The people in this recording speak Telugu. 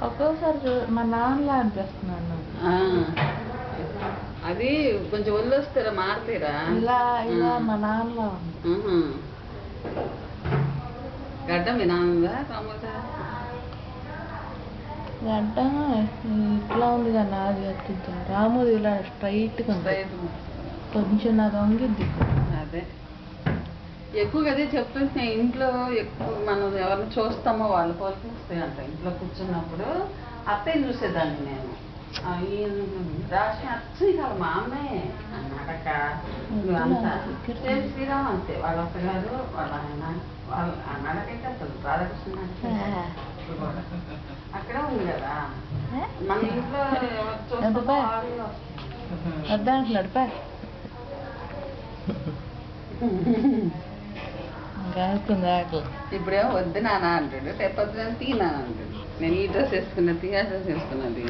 ఒక్కోసారి మా నాన్నలా అనిపిస్తున్నాను. అది కొంచెం ఒళ్ళు వస్తారా మారుతారా ఇలా ఇలా మా నాన్నలా ఉంది. గడ్డ మీ నాన్నదా రాముదా? గడ్డ ఇట్లా ఉంది కానీ నాది కొంచెం రాముది ఇలా స్ట్రైట్గా ఉంది. కొంచెం నాది వంగిద్ది. అదే ఎక్కువగా అదే చెప్తుంటే ఇంట్లో ఎక్కువ మనం ఎవరిని చూస్తామో వాళ్ళ పోలికి వస్తాయి అంట. ఇంట్లో కూర్చున్నప్పుడు అత్తయ్య చూసేదాన్ని నేను. రాసి అచ్చని కాదు మా అమ్మే అన్నాడక్క. అంతా శ్రీరామ్ అంతే వాళ్ళ అత్తగారు వాళ్ళ ఆయన వాళ్ళు అన్నాడకైతే అసలు రాధాకృష్ణ అక్కడే ఉంది కదా మన ఇంట్లో ఎవరు చూస్తామో వద్దా అంటున్నాడు. ఇప్పుడేమో వద్దు నాన్న అంటాడు, రేపు పొద్దున తీ నాన్న అంటాడు. నేను ఈ డ్రెస్ వేసుకున్నా, తీ ఆ డ్రెస్ వేసుకున్నా తీ.